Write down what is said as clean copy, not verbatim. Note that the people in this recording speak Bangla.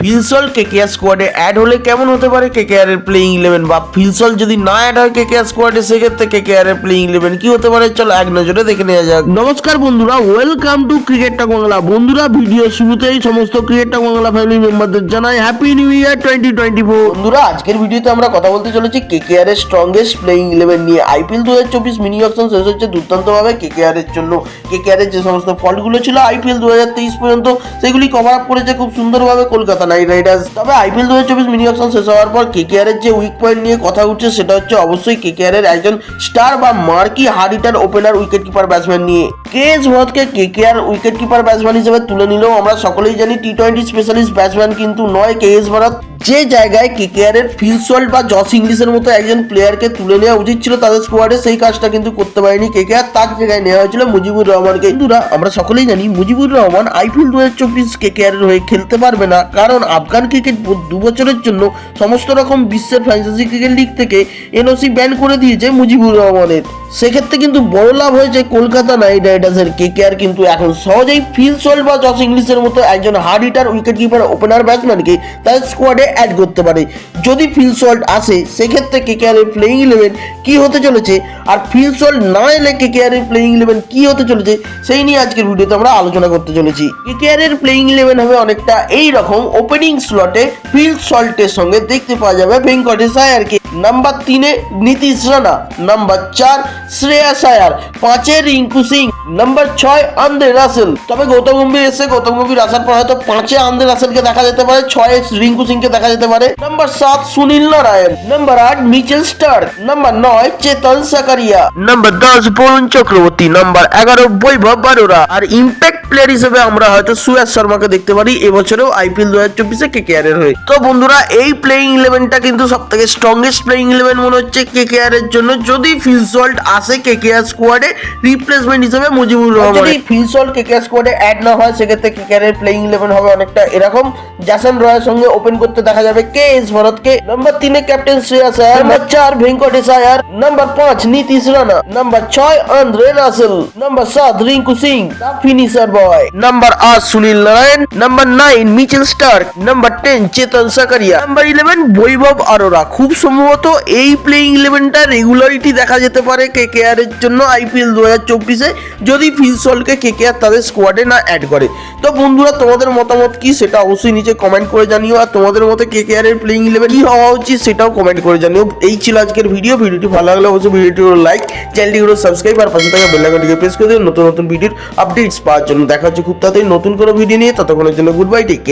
ফিলসল কেকেআর স্কোয়াডে অ্যাড হলে কেমন হতে পারে কেকেআর এর প্লেইং 11 বা ফিলসল যদি না অ্যাড হয় কেকেআর স্কোয়াডে সেক্ষেত্রে কেকেআর এর প্লেইং 11 কি হতে পারে চলো এক নজরে দেখে নেওয়া যাক। নমস্কার বন্ধুরা, ওয়েলকাম টু ক্রিকেট টক বাংলা। বন্ধুরা ভিডিও শুরুতেই সমস্ত ক্রিকেট টক বাংলা ফ্যামিলি মেম্বারদের জানাই হ্যাপি নিউ ইয়ার 2024। বন্ধুরা আজকের ভিডিওতে আমরা কথা বলতে চলেছি কেকেআর এর স্ট্রংগেস্ট প্লেইং 11 নিয়ে। আইপিএল 2024 মিনি অকশন শেষ হচ্ছে দুর্দান্তভাবে কেকেআর এর জন্য। কেকেআর এর যে সমস্ত ফল্টগুলো ছিল আইপিএল 2023 পর্যন্ত সেগুলি কভার আপ করেছে খুব সুন্দরভাবে কলকাতা নাইট রাইডার্স। তবে আইপিএল 2024 মিনি অকশন শেষ হওয়ার পর কেকেআর এর যে উইক পয়েন্ট নিয়ে কথা উঠছে সেটা হচ্ছে অবশ্যই কেকেআর এর একজন স্টার বা marquee hard hitter opener wicket keeper batsman নিয়ে। কেএস ভরতকে কেকেআর উইকেট কিপার ব্যাটসম্যান হিসেবে তুলে নিলেও আমরা সকলেই জানি টি-20 স্পেশালিস্ট ব্যাটসম্যান কিন্তু নয় কেএস ভরত। যে জায়গায় কেকেআর এর ফিল সল্ট বা জস ইংলিশের মতো একজন প্লেয়ারকে তুলে নেওয়া উচিত ছিল তাদের স্কোয়াডে, সেই কাজটা কিন্তু করতে পারেনি কেকেআর। তার জায়গায় নেওয়া হয়েছিল মুজিবুর রহমানকে। বন্ধুরা আমরা সকলেই জানি মুজিবুর রহমান আইপিএল 2024 কেকেআর এর হয়ে খেলতে পারবে না, কারণ আফগান ক্রিকেট বোর্ড 2 বছরের জন্য সমস্ত রকম বিশ্বের ফ্র্যাঞ্চাইজি ক্রিকেট লিগ থেকে এনওসি ব্যান করে দিয়েছে মুজিবুর রহমানের। সেক্ষেত্রে কিন্তু বড় লাভ হয়েছে কলকাতা নাইট রাইডার্সের। কেকেআর কিন্তু এখন সহজেই ফিল সল্ট বা জস ইংলিশের মতো একজন hard hitter wicket keeper opener ব্যাটসম্যানকে তাদের স্কোয়াডে অ্যাড করতে পারে। যদি ফিল সল্ট আসে সেক্ষেত্রে কেকেআর এর প্লেইং 11 কি হতে চলেছে, আর ফিল সল্ট না এলে কেকেআর এর প্লেইং 11 কি হতে চলেছে সেই নিয়ে আজকের ভিডিওতে আমরা আলোচনা করতে চলেছি। কেকেআর এর প্লেইং 11 হবে অনেকটা এই রকম। ওপেনিং স্লটে ফিল সল্টের সঙ্গে দেখতে পাওয়া যাবে ভেঙ্কটেশ আয়ারকে, নাম্বার 3-এ নীতিশ রানা, নাম্বার 4 শ্রেয়াস আয়ার, 5-এ Rinku Singh, number 6 Andre Russell. তবে গৌতম গম্ভীর আসার পর হয়তো 5-এ আন্দ্রে রাসেলকে দেখা যেতে পারে, 6-এ রিঙ্কু সিংকে দেখা যেতে পারে, number 7 Sunil Narayan, number 8 Mitchell Starc, number 9 Chetan Sakariya, number 10 Varun Chakravarthy, number 11 Vaibhav Arora. আর ইম্প্যাক্ট প্লেয়ার হিসেবে আমরা হয়তো সুয়াস শর্মাকে দেখতে পারি এবছরেও আইপিএল 2024 কেকেআর এর হয়ে। তো বন্ধুরা এই প্লেইং 11টা কিন্তু সবথেকে স্ট্রংগেস্ট প্লেইং 11 মনে হচ্ছে কেকেআর এর জন্য। যদি ফিল সল্ট আসে কেকেআর স্কোয়াডে রিপ্লেসমেন্ট হিসেবে মুজিবুর রহমান, যদি ফিল সল্ট কেকেআর স্কোয়াডে অ্যাড না হয় সেক্ষেত্রে কেকেআর এর প্লেইং 11 হবে অনেকটা এরকম। জাসন রয়ের সঙ্গে ওপেন করতে দেখা যাবে কেএস ভরতকে, নাম্বার 3-এ captain Shreyas Iyer, number 4 Venkatesh Iyer, number 5 Nitish Rana, number 6 Andre Russell, number 7 Rinku Singh the finisher boy, number 8 Sunil Narayan, number 9 Mitchell Starc, number 10 Chetan Sakariya, number 11 Vaibhav Arora. খুব সম্ভবত এই প্লেইং 11টা রেগুলারিটি দেখা যেতে পারে কেকেআর এর জন্য আইপিএল 2024-এ যদি ফিল সল্টকে কেকেআর তাদের স্কোয়াডে না অ্যাড করে। তো বন্ধুরা তোমাদের মতামত কি সেটা অবশ্যই নিচে কমেন্ট করে জানিও, আর তোমাদের মতে কেকেআর এর প্লেইং 11 কি হওয়া উচিত সেটাও কমেন্ট করে জানিও। এই ছিল আজকের ভিডিওটি ভালো লাগলে অবশ্যই ভিডিওটি লাইক, চ্যানেলটি সাবস্ক্রাইব আর পাশে থাকা বেল আইকনটিকে প্রেস করে দিও নতুন ভিডিওর আপডেটস পাওয়ার জন্য। দেখা হচ্ছে খুব তাড়াতাড়ি নতুন কোনো ভিডিও নিয়ে, ততক্ষণের জন্য গুড বাই, টেক কেয়ার।